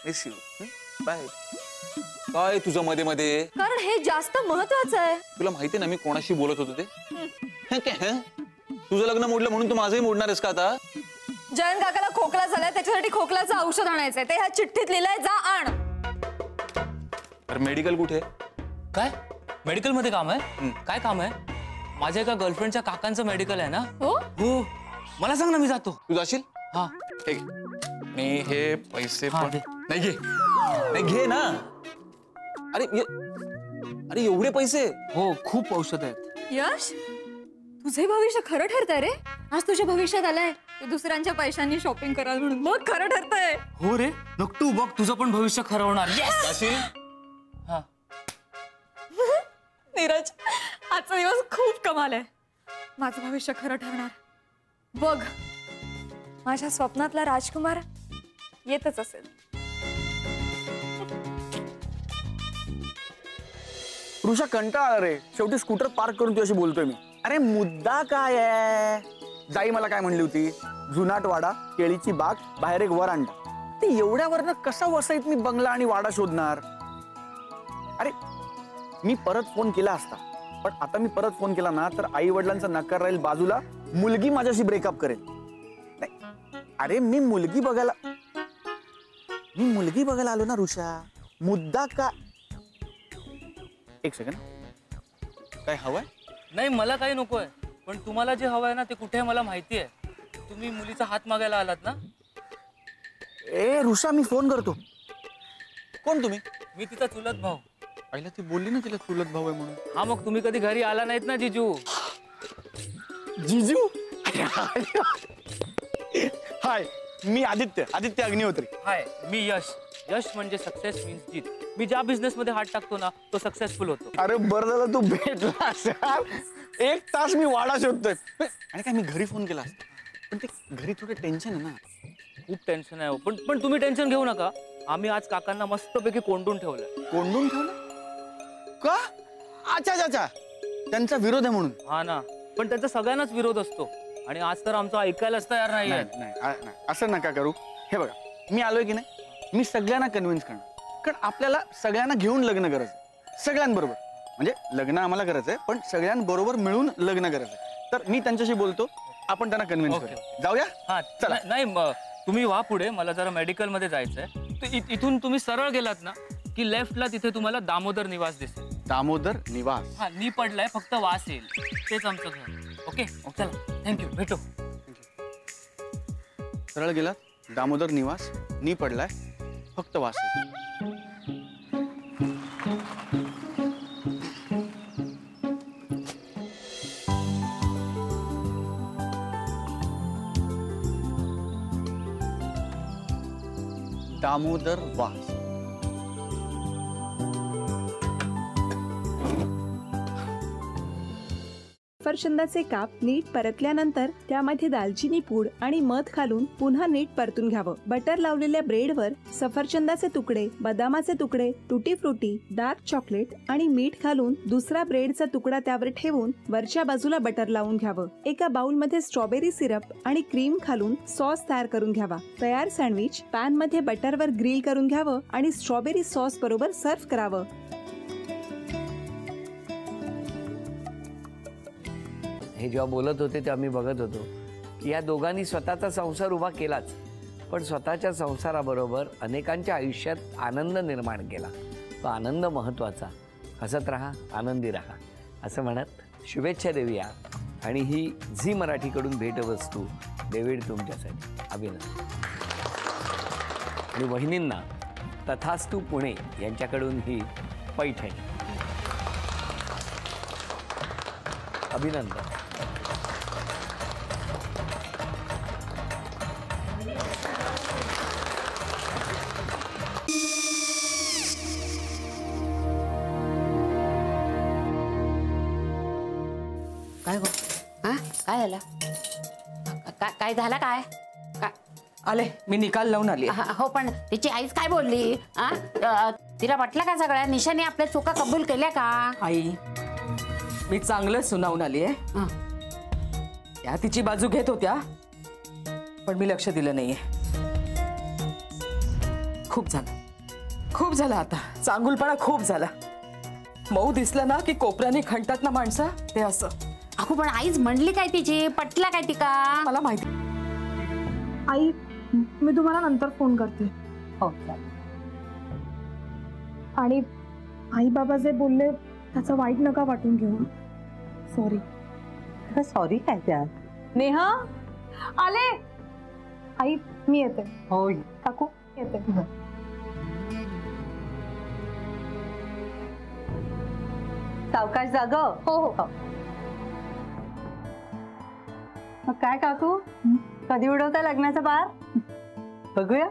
Miss you. Bye. काय तुझं मध्ये मध्ये? कारण हे जास्त महत्वाचं आहे. तुला माहिती ना मी कोणाशी बोलत होतो ते? तुझं लग्न मोडलं म्हणून तू माझंही मोडणार आहेस का आता? जयंत काकाला खोकला झालाय, त्याच्यासाठी खोकल्याचं औषध आणायचंय. ते ह्या चिठ्ठीत लिहिलंय, जा आण. तर मेडिकल कुठे? काय मेडिकल मध्ये काम आहे? काय काम आहे? माझ्या एका गर्लफ्रेंडच्या काकांचं मेडिकल आहे ना. हो हो, मला सांग ना, मी जातो. तू जाशील? हा. मी हे पैसे पण नाही घे. नाही घे ना. अरे एवढे पैसे? हो, खूप औषध आहेत. यश, तुझे भविष्य खरं ठरतंय रे. आज तुझ्या भविष्यात आलंय तू दुसऱ्यांच्या पैशांनी शॉपिंग कराल म्हणून. मग खरं ठरतंय. हो रे, नक्की बघ, तुझं पण भविष्य खरं होणार. जाशील? हा. नीरज, आजचा दिवस खूप कमाल आहे. माझं भविष्य खरं ठरणार. बघ, माझ्या स्वप्नातला राजकुमार येतच असेल. ऋषा कंटाळा रे. शेवटी स्कूटर पार्क करून तुझ्याशी बोलतोय मी. अरे मुद्दा काय आहे? जाई मला काय म्हणली होती? जुनाट वाडा, केळीची बाग, बाहेर एक वरांडा. ते एवढ्यावरनं कसा वसईत मी बंगला आणि वाडा शोधणार? अरे मी परत फोन केला असता, पण आता मी परत फोन केला ना तर आई वडिलांचा नकार राहील बाजूला, मुलगी माझ्याशी ब्रेकअप करेल. नाही, अरे मी मुलगी बघायला आलो ना ऋषा. मुद्दा का? एक सेकंड. काय हवंय? नाही, मला काही नकोय, पण तुम्हाला जे हवंय ना ते कुठे मला माहिती आहे. तुम्ही मुलीचा हात मागायला आलात ना. ए ऋषा, मी फोन करतो. कोण तुम्ही? मी तिचा चुलत भाऊ. आईला ती बोलली ना तिला चुलत भाऊ आहे म्हणून. हा, मग तुम्ही कधी घरी आला नाहीत ना जिजू. जिजू? हाय, मी आदित्य अग्निहोत्री. हाय, मी यश. यश म्हणजे सक्सेस मीन्स जीत. मी ज्या बिझनेस मध्ये हात टाकतो ना तो सक्सेसफुल होतो. अरे बरं झालं तू भेटलास यार. 1 तास मी वाडा शोधतोय. आणि काय मी घरी फोन केला असता, पण ते घरी थोडं टेन्शन आहे ना. खूप टेन्शन आहे. पण तुम्ही टेन्शन घेऊ नका. आम्ही आज काकांना मस्तपैकी कोंडून ठेवलं. कोंडून ठेवलं का? अच्छा, त्यांचा विरोध आहे म्हणून. हा ना, पण त्यांचा सगळ्यांनाच विरोध असतो आणि आज तर आमचं ऐकायलाच तयार नाही. नाही, असं नका करू. हे बघा, मी आलोय की नाही, मी सगळ्यांना कन्व्हिन्स करणार. कारण आपल्याला सगळ्यांना घेऊन लग्न करायचं, सगळ्यांबरोबर. म्हणजे लग्न आम्हाला करायचंय, पण सगळ्यांबरोबर मिळून लग्न करायचंय. तर मी त्यांच्याशी बोलतो, आपण त्यांना कन्व्हिन्स करू. जाऊया? हा, चला. नाही, तुम्ही वा पुढे, मला जरा मेडिकल मध्ये जायचंय. इथून तुम्ही सरळ गेलात ना की लेफ्टला तिथे तुम्हाला दामोदर निवास दिसेल. दामोदर निवास? हा, नी पडलाय, फक्त वास येईल. तेच आमचं घर. ओके, चला, थँक्यू, भेटू. सरळ गेलात, दामोदर निवास, नी पडलाय, फक्त वास येईल. दामोदर वास. सफरचंदाचे काप नीट परतल्यानंतर त्यामध्ये दालचिनी पूड आणि मध घालून पुन्हा नीट परतून घ्यावं. बटर लावलेल्या ब्रेडवर सफरचंदाचे तुकडे, बदामाचे तुकडे, टुटी फ्रुटी, डार्क चॉकलेट आणि मीठ घालून दुसरा ब्रेडचा तुकडा त्यावर ठेवून वरच्या बाजूला बटर लावून घ्यावं. एका बाउलमध्ये स्ट्रॉबेरी सिरप आणि क्रीम घालून सॉस तयार करून घ्यावा. तयार सँडविच पॅन मध्ये बटरवर ग्रिल करून घ्यावं आणि स्ट्रॉबेरी सॉस बरोबर सर्व्ह करावं. हे जेव्हा बोलत होते तेव्हा मी बघत होतो की या दोघांनी स्वतःचा संसार उभा केलाच, पण स्वतःच्या संसाराबरोबर अनेकांच्या आयुष्यात आनंद निर्माण केला. तो आनंद महत्त्वाचा. हसत राहा, आनंदी राहा असं म्हणत शुभेच्छा देऊया. आणि ही झी मराठीकडून भेटवस्तू डेव्हिड तुमच्यासाठी. अभिनंदन. आणि वहिनींना तथास्तू पुणे यांच्याकडून ही पैठणी. अभिनंदन. काय गो? हा, काय झालं? काय झालं? काय आले, मी निकाल लावून आली. हो, पण तिची आईच काय बोलली? तिला वाटलं का सगळ्या निशाने आपल्या चुका कबूल केल्या का? आई, मी चांगलं सुनावून आली आहे. त्या तिची बाजू घेत होत्या, पण मी लक्ष दिलं नाहीये. खूप झालं आता. चांगुलपणा खूप झाला. मऊ दिसलं ना की कोपऱ्याने खणतात ना माणसं, ते असं. अगो पण आईच म्हणली काय तिची, पटला काय तिका? मला माहिती. आई, मी तुम्हाला नंतर फोन करते. हो. आणि आई बाबा जे बोलले त्याचं वाईट नका वाटून घेऊ. सॉरी. सॉरी काय त्यात? नेहा आले. आई मी येते. हो काकू येते. सावकाश जाग. हो हो. मग काय काकू, कधी उडवता लग्नाचा बार? बघूया.